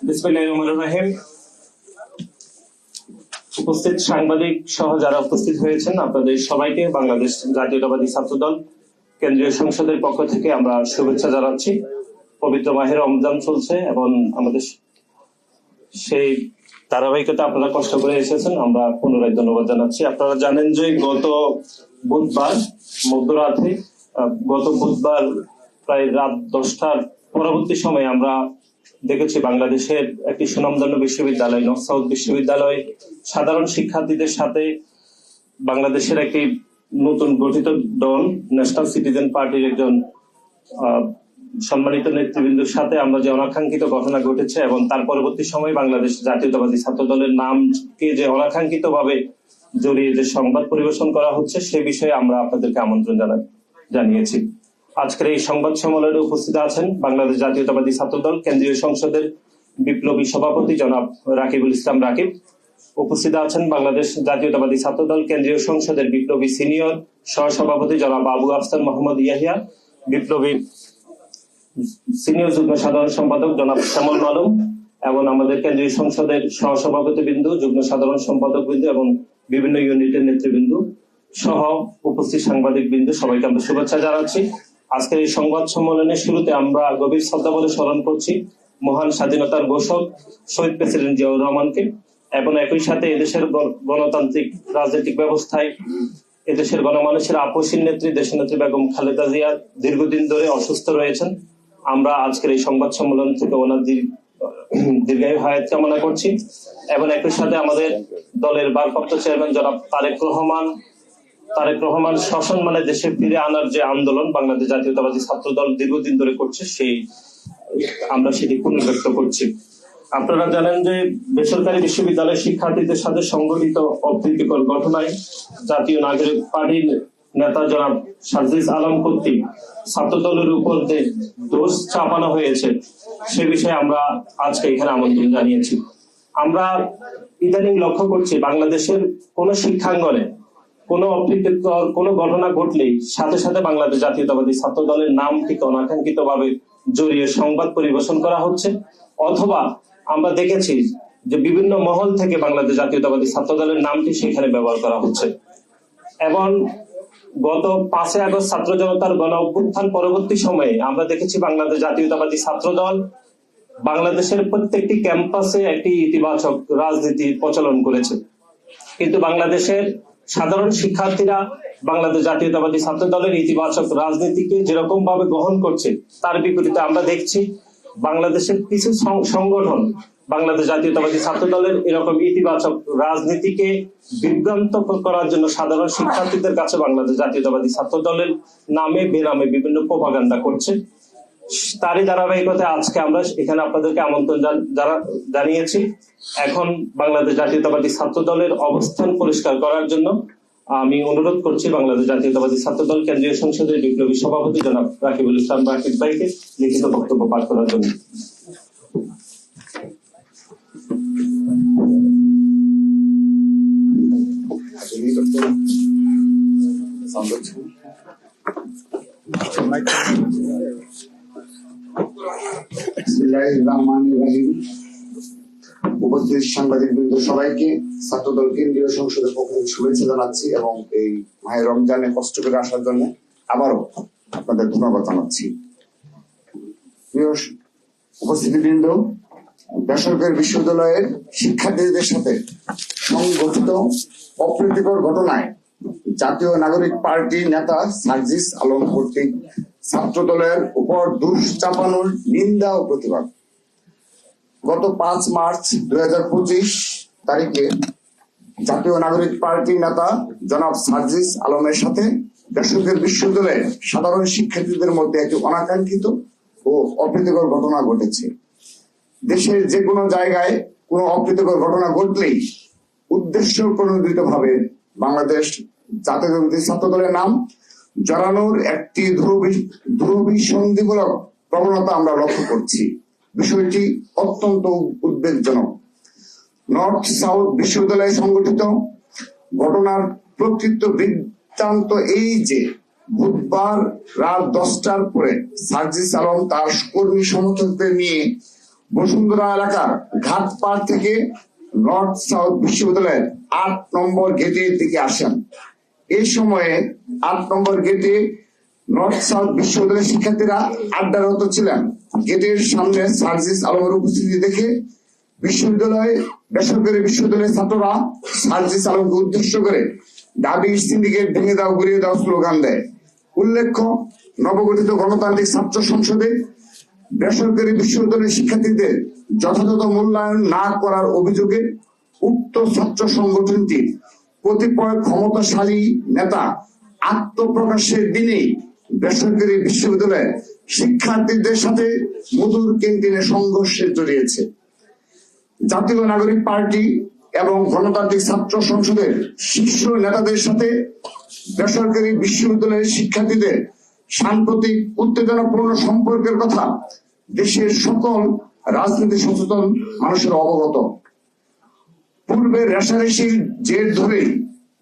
বিসমিল্লাহির রহমানির রহিম। উপস্থিত সাংবাদিক সহ যারা উপস্থিত হয়েছেন আপনাদের সবাইকে বাংলাদেশ জাতীয়তাবাদী ছাত্রদল কেন্দ্রীয় সংসদের পক্ষ থেকে আমরা শুভেচ্ছা জানাচ্ছি। পবিত্র মাহে রমজান চলছে এবং আমাদের সেই ধারাবাহিকতা আপনারা কষ্ট করে এসেছেন, আমরা পুনরায় ধন্যবাদ জানাচ্ছি। আপনারা জানেন যে গত বুধবার মধ্যরাতে প্রায় রাত 10টার পরবর্তী সময়ে আমরা দেখেছি বাংলাদেশের একটি সুনামধন্য বিশ্ববিদ্যালয় নর্থ সাউথ বিশ্ববিদ্যালয় সাধারণ শিক্ষার্থীদের সাথে বাংলাদেশের একটি নতুন গঠিত দল ন্যাশনাল সিটিজেন পার্টির একজন সম্মানিত নেতৃবৃন্দের সাথে আমরা যে অনাকাঙ্ক্ষিত ঘটনা ঘটেছে এবং তার পরবর্তী সময়ে বাংলাদেশ জাতীয়তাবাদী ছাত্র দলের নামকে যে অনাকাঙ্ক্ষিত ভাবে জড়িয়ে যে সংবাদ পরিবেশন করা হচ্ছে সে বিষয়ে আমরা আপনাদেরকে আমন্ত্রণ জানিয়েছি। আজকের এই সংবাদ সম্মেলনে উপস্থিত আছেন বাংলাদেশ জাতীয়তাবাদী ছাত্রদল কেন্দ্রীয় সংসদের বিপ্লবী সভাপতি জনাব রাকিবুল ইসলাম রাকিব। উপস্থিত আছেন বাংলাদেশ জাতীয়তাবাদী ছাত্রদল কেন্দ্রীয় সংসদের বিপ্লবী সিনিয়র সহসভাপতি জনাব আবু আফসার মোহাম্মদ ইয়াহিয়া, বিপ্লবী সিনিয়র যুগ্ম সাধারণ সম্পাদক জনাব শ্যামল মালুম এবং আমাদের কেন্দ্রীয় সংসদের সহসভাপতি বিন্দু, যুগ্ম সাধারণ সম্পাদক বিন্দু এবং বিভিন্ন ইউনিটের নেতৃবৃন্দ সহ উপস্থিত সাংবাদিক বিন্দু সবাইকে আমরা শুভেচ্ছা জানাচ্ছি। আজকের এই সংবাদ সম্মেলনের শুরুতে আমরা গভীর শ্রদ্ধা বলে স্মরণ করছি মহান স্বাধীনতার ঘোষক শহীদ প্রেসিডেন্ট জিয়াউর রহমানকে এবং একই সাথে এদেশের গণতান্ত্রিক রাজনৈতিক ব্যবস্থায় এদেশের গণমানুষের আপসীর নেত্রী দেশনেত্রী বেগম খালেদা জিয়া দীর্ঘদিন ধরে অসুস্থ রয়েছেন। আমরা আজকের এই সংবাদ সম্মেলন থেকে ওনার দীর্ঘায়ু হায়াত কামনা করছি এবং একই সাথে আমাদের দলের ভারপ্রাপ্ত চেয়ারম্যান জনাব তারেক রহমান সসম্মানে দেশে ফিরে আনার যে আন্দোলন বাংলাদেশ জাতীয়তাবাদী ছাত্র দল দীর্ঘদিন ধরে করছে আমরা সেটি পুনর্ব্যক্ত করছি। আপনারা জানেন যে বেসরকারি বিশ্ববিদ্যালয়ের শিক্ষার্থীদের সাথে সংঘটিত অপ্রীতিকর ঘটনায় জাতীয় নাগরিক পার্টির নেতা জনাব সার্জিস আলম কর্তৃক ছাত্র দলের উপর যে দোষ চাপানো হয়েছে সে বিষয়ে আমরা আজকে এখানে আমন্ত্রণ জানিয়েছি। আমরা ইদানিং লক্ষ্য করছি বাংলাদেশের কোন শিক্ষাঙ্গনে কোন অপ্রীতিকর কোন ঘটনা ঘটলেই সাথে সাথে বাংলাদেশ জাতীয়তাবাদী ছাত্র দলের নামটিকে অনাকাঙ্ক্ষিত ভাবে জড়িয়ে সংবাদ পরিবেশন করা হচ্ছে, অথবা আমরা দেখেছি যে বিভিন্ন মহল থেকে বাংলাদেশ জাতীয়তাবাদী ছাত্র দলের নামটি সেখানে ব্যবহার করা হচ্ছে। এবং গত 5 আগস্ট ছাত্র জনতার গণ অভ্যুত্থান পরবর্তী সময়ে আমরা দেখেছি বাংলাদেশ জাতীয়তাবাদী ছাত্র দল বাংলাদেশের প্রত্যেকটি ক্যাম্পাসে একটি ইতিবাচক রাজনীতি প্রচলন করেছে, কিন্তু বাংলাদেশের সাধারণ শিক্ষার্থীরা বাংলাদেশ জাতীয়তাবাদী ছাত্র দলের ইতিবাচক রাজনীতিকে যেরকম ভাবে গ্রহণ করছে তার বিপরীতে আমরা দেখছি বাংলাদেশের কিছু সংগঠন বাংলাদেশ জাতীয়তাবাদী ছাত্র দলের এরকম ইতিবাচক রাজনীতিকে বিভ্রান্ত করার জন্য সাধারণ শিক্ষার্থীদের কাছে বাংলাদেশ জাতীয়তাবাদী ছাত্র দলের নামে বেনামে বিভিন্ন প্রোপাগান্ডা করছে। তারই ধারাবাহিকতায় আজকে আমরা এখানে আপনাদেরকে আমন্ত্রণ জানিয়েছি। এখন বাংলাদেশ জাতীয়তাবাদী ছাত্র দলের অবস্থান পরিষ্কার করার জন্য আমি অনুরোধ করছি বাংলাদেশ জাতীয়তাবাদী ছাত্র দল কেন্দ্রীয় সংসদের বিপ্লবী সভাপতি জনাব রাকিবুল ইসলাম রাকিব ভাইকে লিখিত বক্তব্য পাঠ করার জন্য। উপস্থিত সাংবাদিক বৃন্দ সবাইকে ছাত্রদল কেন্দ্রীয় সংসদের পক্ষ থেকে শুভেচ্ছা জানাচ্ছি এবং এই মাহে রমজানে কষ্ট করে আসার জন্য আবারও আপনাদের ধন্যবাদ জানাচ্ছি। প্রিয় উপস্থিতি বৃন্দ, বেসরকারি বিশ্ববিদ্যালয়ের শিক্ষার্থীদের সাথে সংঘটিত অপ্রীতিকর ঘটনায় জাতীয় নাগরিক পার্টির নেতা সার্জিস আলম কর্তৃক ছাত্র দলের উপর দোষ চাপানোর নিন্দা ও প্রতিবাদ। গত 5 মার্চ 2025 তারিখে জাতীয় নাগরিক পার্টির নেতা জনাব সার্জিস আলমের সাথে বেসরকারি বিশ্ববিদ্যালয়ের সাধারণ শিক্ষার্থীদের মধ্যে একটি অনাকাঙ্ক্ষিত ও অপ্রীতিকর ঘটনা ঘটেছে। দেশের যে কোনো জায়গায় কোনো অপ্রীতিকর ঘটনা ঘটলেই উদ্দেশ্য প্রণোদিত ভাবে বাংলাদেশ জাতীয়তাবাদী ছাত্র দলের নাম জড়ানোর একটি ধ্রুবীসন্ধিমূলক প্রবণতা আমরা লক্ষ্য করছি। বিষয়টি অত্যন্ত উদ্বেগজনক। নর্থ সাউথ বিশ্ববিদ্যালয়ে সংঘটিত ঘটনার প্রকৃত বৃত্তান্ত এই যে বুধবার রাত 10টার পরে সার্জিস আলম তার কর্মী সমর্থকদের নিয়ে বসুন্ধরা এলাকার ঘাটপাড় থেকে নর্থ সাউথ বিশ্ববিদ্যালয়ের ৮ নম্বর গেটের দিকে আসেন। এই সময়ে ৮ নম্বর গেটে নর্থ সাউথ বিশ্ববিদ্যালয়ের শিক্ষার্থীরা আড্ডারত ছিলেন। গেটের সামনে সার্জিস আলমের উপস্থিতি দেখে বেসরকারি বিশ্ববিদ্যালয়ের ছাত্ররা সার্জিস আলমকে উদ্দেশ্য করে দাবি সিন্ডিকেট ভেঙে দাও, গুড়িয়ে দাও স্লোগান দেয়। উল্লেখ্য, নবগঠিত গণতান্ত্রিক ছাত্র সংসদে বেসরকারি বিশ্ববিদ্যালয়ের শিক্ষার্থীদের যথাযথ মূল্যায়ন না করার অভিযোগে উক্ত ছাত্র সংগঠনটির কতিপয় ক্ষমতাশালী নেতা আত্মপ্রকাশের দিনেই বেসরকারি বিশ্ববিদ্যালয়ের শিক্ষার্থীদের সাথে মধুর ক্যান্টিনে সংঘর্ষে জড়িয়েছে। জাতীয় নাগরিক পার্টি এবং গণতান্ত্রিক ছাত্র সংসদের শীর্ষ নেতাদের সাথে বেসরকারি বিশ্ববিদ্যালয়ের শিক্ষার্থীদের সাম্প্রতিক উত্তেজনাপূর্ণ সম্পর্কের কথা দেশের সকল রাজনীতি সচেতন মানুষের অবগত। পূর্বে রেশারেশির জের ধরেই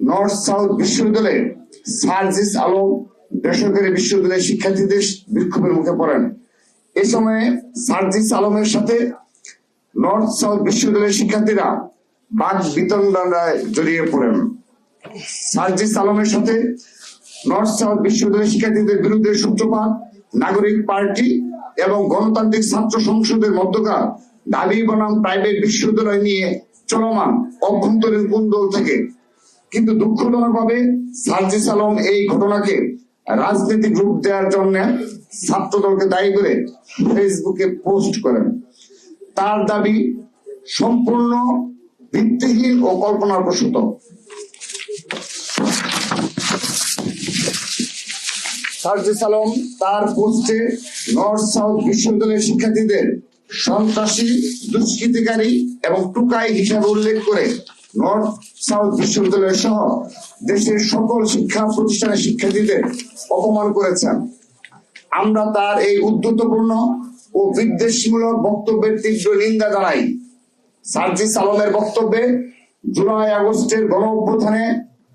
নর্থ সাউথ বিশ্ববিদ্যালয়ে সার্জিস আলম বেসরকারি বিশ্ববিদ্যালয়ের শিক্ষার্থীদের বিক্ষোভের মুখে পড়েন। এ সময়ে সার্জিস আলমের সাথে নর্থ সাউথ বিশ্ববিদ্যালয়ের শিক্ষার্থীরা বাক বিতণ্ডায় জড়িয়ে পড়েন। সার্জিস আলমের সাথে নর্থ সাউথ বিশ্ববিদ্যালয়ের শিক্ষার্থীদের বিরুদ্ধে সূত্রপাত নাগরিক পার্টি এবং গণতান্ত্রিক ছাত্র সংসদের মধ্যকার দাবি বনাম প্রাইভেট বিশ্ববিদ্যালয় নিয়ে চলমান অভ্যন্তরীণ কুন্দল থেকে। কিন্তু দুঃখজনকভাবে সার্জিস আলম এই ঘটনাকে রাজনৈতিক রূপ দেওয়ার জন্য ছাত্রদলকে দায়ী করে ফেসবুকে পোস্ট করেন। তার দাবি সম্পূর্ণ ভিত্তিহীন ও কল্পনাপ্রসূত। সার্জিস আলম তার পোস্টে নর্থ সাউথ বিশ্ববিদ্যালয়ের শিক্ষার্থীদের সন্ত্রাসী, দুষ্কৃতিকারী এবং টুকাই হিসাবে উল্লেখ করে নর্থ সাউথ বিশ্ববিদ্যালয় সহ দেশের সকল শিক্ষা প্রতিষ্ঠানের শিক্ষার্থীদের অপমান করেছেন। আমরা তার এই উদ্ধতপূর্ণ ও বিদ্বেষমূলক বক্তব্যের তীব্র নিন্দা জানাই। সার্জিস আলমের বক্তব্যে জুলাই আগস্টের গণ অভ্যুত্থানে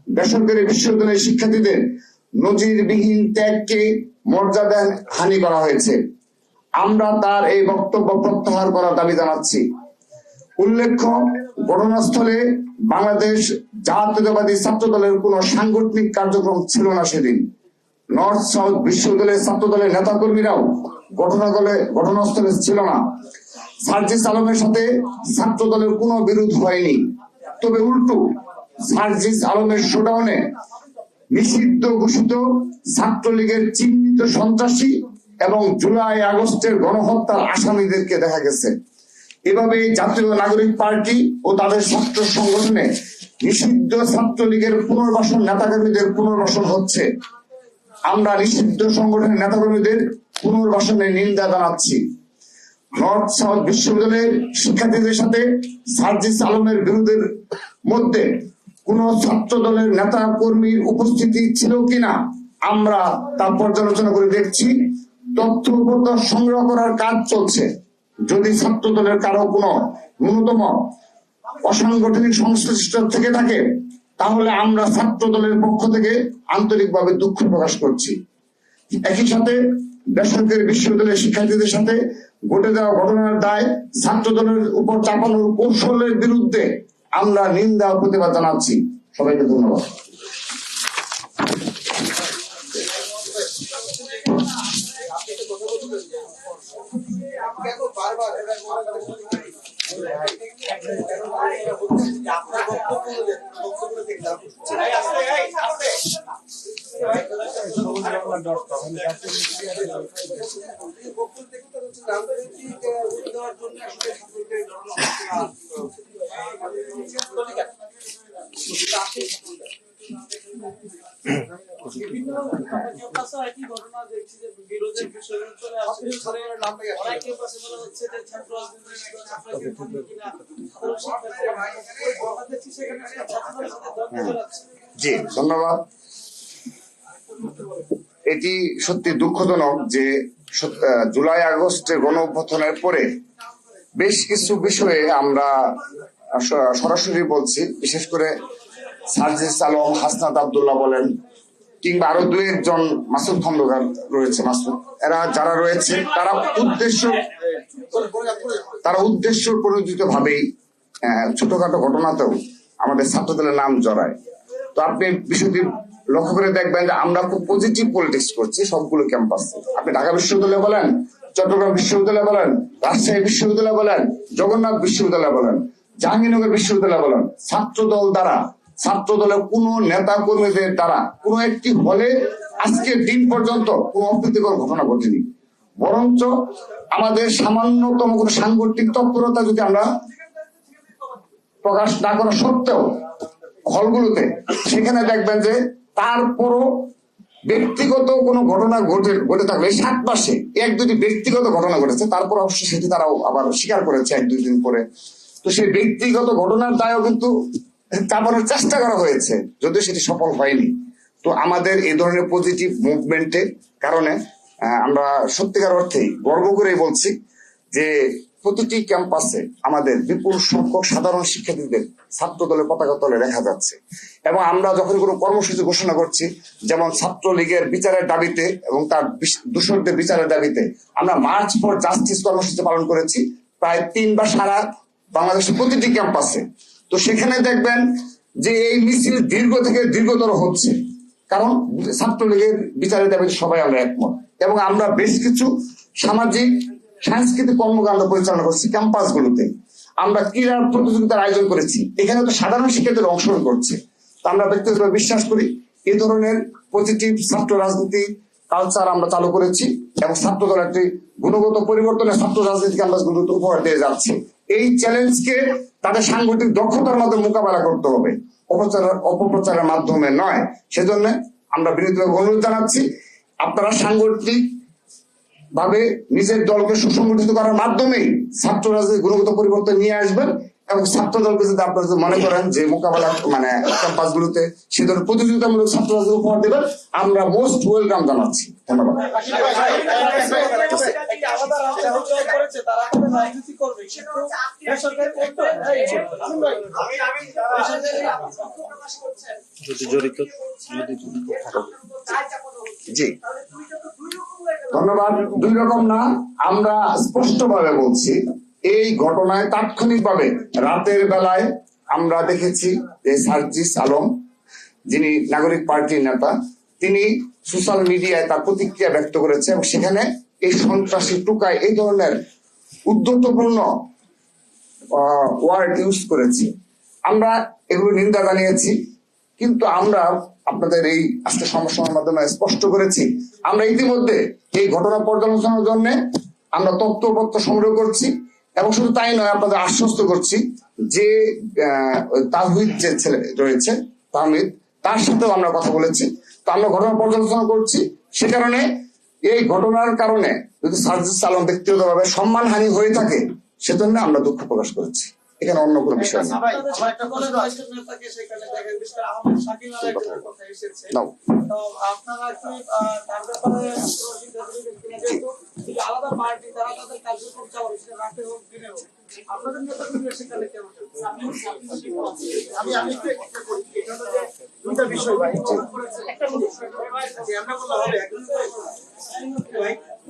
বেসরকারি বিশ্ববিদ্যালয়ের শিক্ষার্থীদের নজিরবিহীন ত্যাগকে মর্যাদা হানি করা হয়েছে। আমরা তার এই বক্তব্য প্রত্যাহার করার দাবি জানাচ্ছি। উল্লেখ্য, ঘটনাস্থলে বাংলাদেশ জাতীয়তাবাদী ছাত্র দলের কোন সাংগঠনিক কার্যক্রম ছিল না সেদিন। নর্থ সাউথ বিশ্ববিদ্যালয়ের ছাত্র দলের নেতা কর্মীরাও ঘটনাস্থলে ছিল না। সার্জিস আলমের সাথে ছাত্র দলের কোনো বিরোধ হয়নি। তবে উল্টো সার্জিস আলমের শোডাউনে নিষিদ্ধ ঘোষিত ছাত্রলীগের চিহ্নিত সন্ত্রাসী এবং জুলাই আগস্টের গণহত্যার আসামিদেরকে দেখা গেছে। এভাবে জাতীয় নাগরিক পার্টি ও তাদের ছাত্র সংগঠনে নিষিদ্ধ ছাত্রলীগের পুনর্বাসন নেতাকর্মীদের পুনর্বাসন হচ্ছে। আমরা নিষিদ্ধ সংগঠনের নেতাকর্মীদের পুনর্বাসনের নিন্দা জানাচ্ছি। নর্থ সাউথ বিশ্ববিদ্যালয়ের শিক্ষার্থীদের সাথে সার্জিস আলমের বিরোধের মধ্যে কোন ছাত্র দলের নেতা কর্মীর উপস্থিতি ছিল কিনা আমরা তা পর্যালোচনা করে দেখছি। তথ্য সংগ্রহ করার কাজ চলছে। যদি ছাত্র দলের কারো কোনো ন্যূনতম অসাংগঠনিক সংশ্লিষ্ট থেকে থাকে তাহলে আমরা ছাত্র দলের পক্ষ থেকে আন্তরিকভাবে দুঃখ প্রকাশ করছি। একই সাথে বেসরকারি বিশ্ববিদ্যালয়ের শিক্ষার্থীদের সাথে ঘটে যাওয়া ঘটনার দায় ছাত্র দলের উপর চাপানোর কৌশলের বিরুদ্ধে আমরা নিন্দা ও প্রতিবাদ জানাচ্ছি। সবাইকে ধন্যবাদ। জি ধন্যবাদ। এটি সত্যি দুঃখজনক যে জুলাই আগস্টের গণ অভ্যুত্থানের পরে বেশ কিছু বিষয়ে আমরা সরাসরি বলছি, বিশেষ করে সার্জিস আলম, হাসনাত আব্দুল্লাহ বলেন কিংবা আরো দুই একজন, মাসুদ খন্দকার রয়েছে, মাসুদ, এরা যারা রয়েছে তারা উদ্দেশ্য তারা উদ্দেশ্য প্রণোদিত ভাবেই ছোটখাটো ঘটনাতেও আমাদের ছাত্রদলের নাম জড়ায়। তো আপনি বিষয়টি লক্ষ্য করে দেখবেন যে আমরা খুব পজিটিভ পলিটিক্স করছি সবগুলো ক্যাম্পাসে। আপনি ঢাকা বিশ্ববিদ্যালয় বলেন, চট্টগ্রাম বিশ্ববিদ্যালয় বলেন, রাজশাহী বিশ্ববিদ্যালয় বলেন, জগন্নাথ বিশ্ববিদ্যালয় বলেন, জাহাঙ্গীরনগর বিশ্ববিদ্যালয় বলেন, ছাত্রদল দ্বারা, ছাত্রদলের কোন নেতা কর্মীদের দ্বারা কোন একটি হলে আজকের দিন পর্যন্ত কোন অপ্রীতিকর ঘটনা ঘটেনি। বরঞ্চ আমাদের সামান্যতম কোন সাংগঠনিক তৎপরতা যদি আমরা প্রকাশ না করা সত্ত্বেও হলগুলোতে, সেখানে দেখবেন যে তারপরও ব্যক্তিগত কোনো ঘটনা ঘটে থাকলে 7 মাসে 1-2টি ব্যক্তিগত ঘটনা ঘটেছে, তারপর অবশ্যই সেটি তারাও আবার স্বীকার করেছে 1-2 দিন পরে। তো সেই ব্যক্তিগত ঘটনার দায়ও কিন্তু চাপানোর চেষ্টা করা হয়েছে, যদিও সেটি সফল হয়নি। তো আমাদের এই ধরনের পজিটিভ মুভমেন্টের কারণে আমরা সত্যিকার অর্থেই গর্ব করেই বলছি যে প্রতিটি ক্যাম্পাসে আমাদের বিপুল সংখ্যক সাধারণ শিক্ষার্থীদের ছাত্র দলের পতাকা তলে দেখা যাচ্ছে। এবং আমরা যখন কোনো কর্মসূচি ঘোষণা করছি, যেমন ছাত্রলীগের বিচারের দাবিতে এবং তার দূষণদের বিচারের দাবিতে আমরা মার্চ ফর জাস্টিস কর্মসূচি পালন করেছি প্রায় 3 বার সারা বাংলাদেশের প্রতিটি ক্যাম্পাসে। তো সেখানে দেখবেন যে এই মিছিল দীর্ঘ থেকে দীর্ঘতর হচ্ছে, কারণ ছাত্রলীগের বিচারের দাবিতে সবাই আমরা একমত। এবং আমরা বেশ কিছু সামাজিক সাংস্কৃতিক কর্মকাণ্ড পরিচালনা করছি ক্যাম্পাসগুলোতে। আমরা ক্রীড়া প্রতিযোগিতার আয়োজন করেছি, এখানে তো সাধারণ শিক্ষার্থীরা অংশগ্রহণ করছে। তো আমরা ব্যক্তিগতভাবে বিশ্বাস করি এই ধরনের পজিটিভ ছাত্র রাজনীতি কালচার আমরা চালু করেছি এবং ছাত্রদল একটি গুণগত পরিবর্তনে ছাত্র রাজনীতি ক্যাম্পাসগুলোতে উপহার দিয়ে যাচ্ছে। এই চ্যালেঞ্জকে তাদের সাংগঠনিক দক্ষতার মাধ্যমে মোকাবেলা করতে হবে, অপপ্রচারের মাধ্যমে নয়। সেজন্য আমরা বিনীতভাবে অনুরোধ জানাচ্ছি, আপনারা সাংগঠনিক ভাবে নিজের দলকে সুসংগঠিত করার মাধ্যমেই ছাত্র রাজনীতির গুণগত পরিবর্তন নিয়ে আসবেন। এবং ছাত্র দলকে যদি আপনারা মনে করেন যে মোকাবেলা ক্যাম্পাসগুলোতে সে ধরনের প্রতিযোগিতামূলক ছাত্র রাজনীতি উপহার দেবেন, আমরা মোস্ট ওয়েলকাম জানাচ্ছি। ধন্যবাদ। জি ধন্যবাদ। 2 রকম না, আমরা স্পষ্ট ভাবে বলছি এই ঘটনায় তাৎক্ষণিকভাবে রাতের বেলায় আমরা দেখেছি যে সার্জিস আলম, যিনি নাগরিক পার্টির নেতা, তিনি সোশ্যাল মিডিয়ায় তার প্রতিক্রিয়া ব্যক্ত করেছে এবং সেখানে এই সন্ত্রাসী টুকায় এই ধরনের উদ্ধতপূর্ণ ওয়ার্ড ইউজ করেছে। আমরা এগুলো নিন্দা জানিয়েছি, কিন্তু আমরা আপনাদের এই আজকে সমস্যার মাধ্যমে স্পষ্ট করেছি আমরা ইতিমধ্যে এই ঘটনা পর্যালোচনার জন্য আমরা তথ্যপত্র সংগ্রহ করছি। এবং শুধু তাই নয়, আপনাদের আশ্বস্ত করছি যে তাহিদ যে ছেলে রয়েছে তাহমিদ, তার সাথেও আমরা কথা বলেছি। তো আমরা ঘটনা পর্যালোচনা করছি। সে কারণে এই ঘটনার কারণে যদি সার্জিস আলম ব্যক্তিগতভাবে সম্মানহানি হয়ে থাকে, সেজন্য আমরা দুঃখ প্রকাশ করেছি, এখানে অন্য কোনো বিষয় না।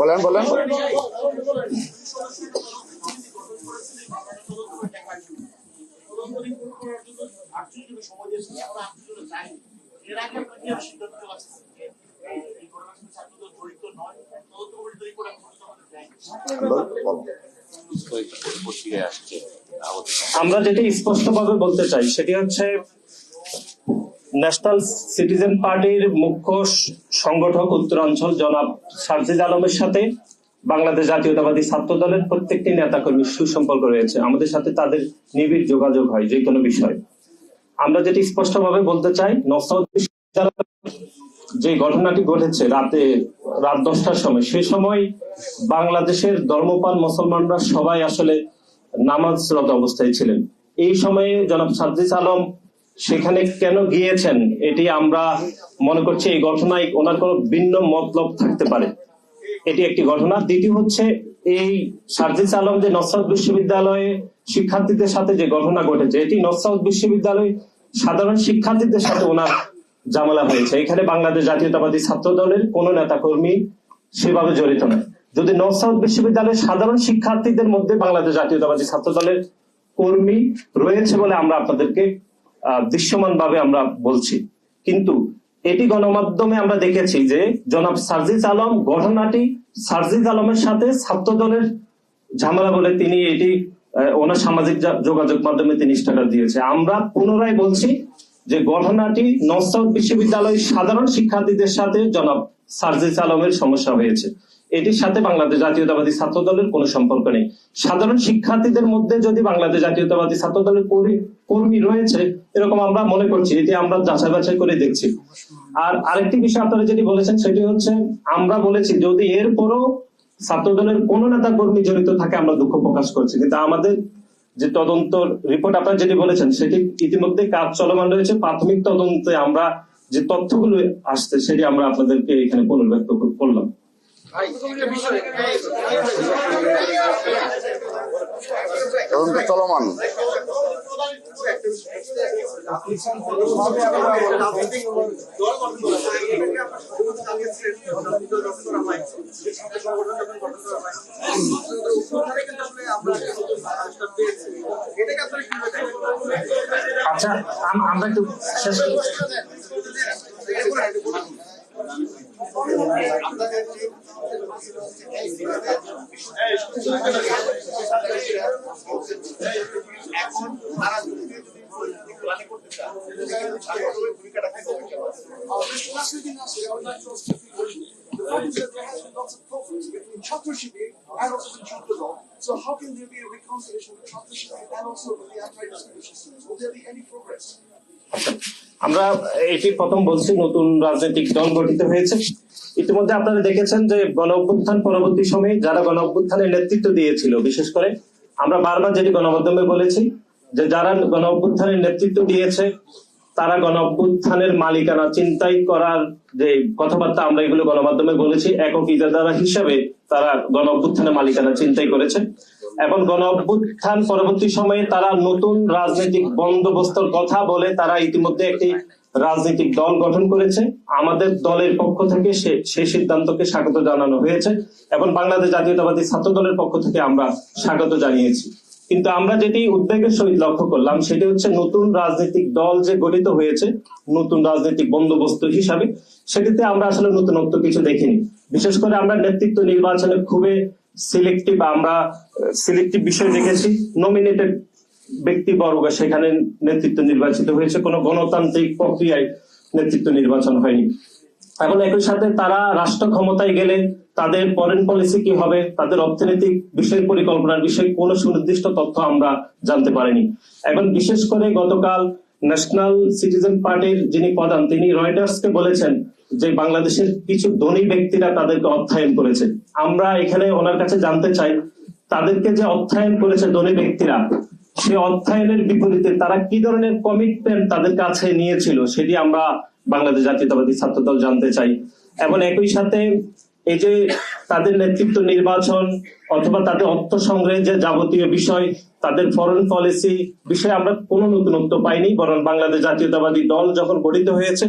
বলেন বলেন। আমরা যেটা স্পষ্টভাবে বলতে চাই সেটি হচ্ছে ন্যাশনাল সিটিজেন পার্টির মুখ্য সংগঠক উত্তরাঞ্চল জনাব সার্জিস আলমের সাথে বাংলাদেশ জাতীয়তাবাদী ছাত্র দলের প্রত্যেকটি নেতাকর্মীর সুসম্পর্ক রয়েছে। আমাদের সাথে তাদের নিবিড় যোগাযোগ হয় যে কোনো বিষয়। আমরা যেটি স্পষ্টভাবে বলতে চাই, নওসাদ বিশ্ববিদ্যালয়ে যে ঘটনাটি ঘটেছে রাত 10টার সময়, সে সময় বাংলাদেশের ধর্মপ্রাণ মুসলমানরা সবাই আসলে নামাজরত অবস্থায় ছিলেন। এই সময়ে জনাব সার্জিস আলম সেখানে কেন গিয়েছেন, এটি আমরা মনে করছি এই ঘটনায় ওনার কোনো ভিন্ন মতলব থাকতে পারে, এটি একটি ঘটনা। দ্বিতীয় হচ্ছে এই সার্জিস আলম যে নওসাদ বিশ্ববিদ্যালয়ে শিক্ষার্থীদের সাথে যে ঘটনা ঘটেছে, এটি নওসাদ বিশ্ববিদ্যালয়ে সাধারণ শিক্ষার্থীদের সাথে ওনার ঝামেলা হয়েছে। এখানে বাংলাদেশ জাতীয়তাবাদী ছাত্র দলের কোন নেতা কর্মী সেভাবে জড়িত নয়। যদি নর্থ সাউথ বিশ্ববিদ্যালয়ের সাধারণ শিক্ষার্থীদের মধ্যে বাংলাদেশ জাতীয়তাবাদী ছাত্র দলের কর্মী রয়েছে বলে আমরা আপনাদেরকে দৃশ্যমান ভাবে আমরা বলছি। কিন্তু এটি গণমাধ্যমে আমরা দেখেছি যে জনাব সার্জিস আলম ঘটনাটি সার্জিস আলমের সাথে ছাত্র দলের ঝামেলা বলে তিনি এটি ওনার সামাজিক যোগাযোগ মাধ্যমে তিনি স্ট্যাটাস দিয়েছে। আমরা পুনরায় বলছি যে ঘটনাটি নর্থ সাউথ বিশ্ববিদ্যালয়ের সাধারণ শিক্ষার্থীদের সাথে জনাব সার্জিস আলমের সমস্যা হয়েছে, এটির সাথে বাংলাদেশ জাতীয়তাবাদী ছাত্র দলের কোনো সম্পর্ক নেই। সাধারণ শিক্ষার্থীদের মধ্যে যদি বাংলাদেশ জাতীয়তাবাদী ছাত্র দলের কর্মী রয়েছে এরকম আমরা মনে করছি, এটি আমরা যাচাই বাছাই করে দেখছি। আর আরেকটি বিষয় আপনারা যেটি বলেছেন সেটি হচ্ছে, আমরা বলেছি যদি এরপরও ছাত্র দলের কোন নেতা কর্মী জড়িত থাকে আমরা দুঃখ প্রকাশ করছি, কিন্তু আমাদের যে তদন্ত রিপোর্ট আপনারা যেটি বলেছেন সেটি ইতিমধ্যে কাজ চলমান রয়েছে। প্রাথমিক তদন্তে আমরা যে তথ্যগুলো আসছে সেটি আমরা আপনাদেরকে এখানে পুনর্ব্যক্ত করলাম। চলমান আচ্ছা, আমরা একটু শেষ করি। So how can there be a reconciliation with Chatraship and also with the anti-discrimination students? Will there be any progress? আমরা এটি প্রথম বলছি, নতুন রাজনৈতিক দল গঠিত হয়েছে। ইতিমধ্যে আপনারা দেখেছেন যে গণ অভ্যুত্থান পরবর্তী সময়ে যারা গণ অভ্যুত্থানের নেতৃত্ব দিয়েছিল, বিশেষ করে আমরা বারবার যেটি গণমাধ্যমে বলেছি যে যারা গণ অভ্যুত্থানের নেতৃত্ব দিয়েছে তারা গণ অভ্যুত্থানের মালিকানা চিন্তাই করার যে কথাবার্তা আমরা এগুলো গণমাধ্যমে বলেছি, একক ইজারাদার হিসাবে তারা গণ অভ্যুত্থানের মালিকানা চিন্তাই করেছে। এবং গণ অভ্যুত্থান পরবর্তী সময়ে তারা নতুন রাজনৈতিক বন্দোবস্তর কথা বলে তারা ইতিমধ্যে একটি রাজনৈতিক দল গঠন করেছে। আমাদের দলের পক্ষ থেকে সেই সিদ্ধান্তকে স্বাগত জানানো হয়েছে এবং বাংলাদেশ জাতীয়তাবাদী ছাত্র দলের পক্ষ থেকে আমরা স্বাগত জানিয়েছি। কিন্তু আমরা যেটি উদ্বেগের সহিত লক্ষ্য করলাম সেটি হচ্ছে নতুন রাজনৈতিক দল যে গঠিত হয়েছে নতুন রাজনৈতিক বন্দোবস্ত হিসাবে, সেটিতে আমরা আসলে নতুনত্ব কিছু দেখিনি। বিশেষ করে আমরা নেতৃত্ব নির্বাচনে খুবই সিলেক্টিভ বিষয় দেখেছি। নমিনেটেড ব্যক্তিবর্গ সেখানে নেতৃত্ব নির্বাচিত হয়েছে, কোনো গণতান্ত্রিক প্রক্রিয়ায় নেতৃত্ব নির্বাচন হয়নি। এখন একই সাথে তারা রাষ্ট্র ক্ষমতায় গেলে তাদের ফরেন পলিসি কি হবে, তাদের অর্থনৈতিক বিষয় পরিকল্পনার বিষয়ে কোনো সুনির্দিষ্ট তথ্য আমরা জানতে পারিনি। এখন বিশেষ করে গতকাল ন্যাশনাল সিটিজেন পার্টির যিনি প্রধান তিনি রয়টার্সকে বলেছেন যে বাংলাদেশের কিছু ধনী ব্যক্তিরা তাদেরকে অর্থায়ন করেছে। আমরা এখানে ওনার কাছে জানতে চাই তাদেরকে যে অর্থায়ন করেছে ধনী ব্যক্তিরা, সে অর্থায়নের বিপরীতে তারা কি ধরনের কমিটমেন্ট তাদের কাছে নিয়েছিল সেটি আমরা বাংলাদেশ জাতীয়তাবাদী ছাত্র দল জানতে চাই। এবং একই সাথে এই যে তাদের নেতৃত্ব নির্বাচন অথবা তাদের অর্থ সংগ্রহের যে যাবতীয় বিষয়, তাদের ফরেন পলিসি বিষয়ে আমরা কোনো নতুনত্ব পাইনি, বরং বাংলাদেশ জাতীয়তাবাদী দল যখন গঠিত হয়েছে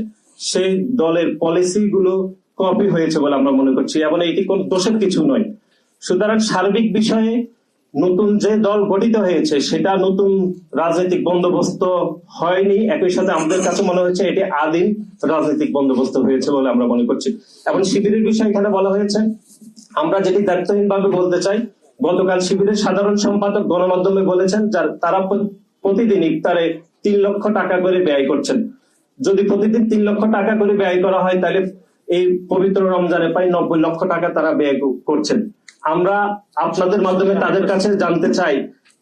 সেই দলের পলিসি গুলো কপি হয়েছে বলে আমরা মনে করছি এবং এটি কোন দোষের কিছু নয়। সুতরাং সার্বিক বিষয়ে নতুন যে দল গঠিত হয়েছে সেটা নতুন রাজনৈতিক বন্দোবস্ত হয়নি, একই সাথে আমাদের কাছে মনে হচ্ছে এটি আদিম রাজনৈতিক বন্দোবস্ত হয়েছে বলে আমরা মনে করছি। এবং শিবিরের বিষয় এখানে বলা হয়েছে, আমরা যেটি দায়িত্বহীন ভাবে বলতে চাই, গতকাল শিবিরের সাধারণ সম্পাদক গণমাধ্যমে বলেছেন তারা প্রতিদিন ইফতারে 3 লক্ষ টাকা করে ব্যয় করছেন। যদি প্রতিদিন 3 লক্ষ টাকা করে ব্যয় করা হয় তাহলে এই পবিত্র রমজানে প্রায় 90 লক্ষ টাকা তারা ব্যয় করছেন। আমরা আপনাদের মাধ্যমে তাদের কাছে জানতে চাই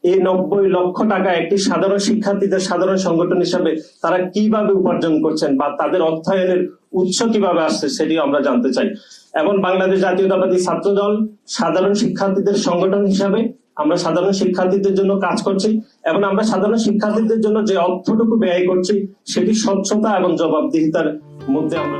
এই 90 লক্ষ টাকা একটি সাধারণ শিক্ষার্থীদের সাধারণ সংগঠন হিসাবে তারা কিভাবে উপার্জন করছেন বা তাদের অর্থায়নের উৎস কিভাবে আসছে সেটি আমরা জানতে চাই। এবং বাংলাদেশ জাতীয়তাবাদী ছাত্র দল সাধারণ শিক্ষার্থীদের সংগঠন হিসাবে আমরা সাধারণ শিক্ষার্থীদের জন্য কাজ করছি এবং আমরা সাধারণ শিক্ষার্থীদের জন্য যে অর্থটুকু ব্যয় করছি সেটি স্বচ্ছতা এবং জবাবদিহিতার মধ্যে আমরা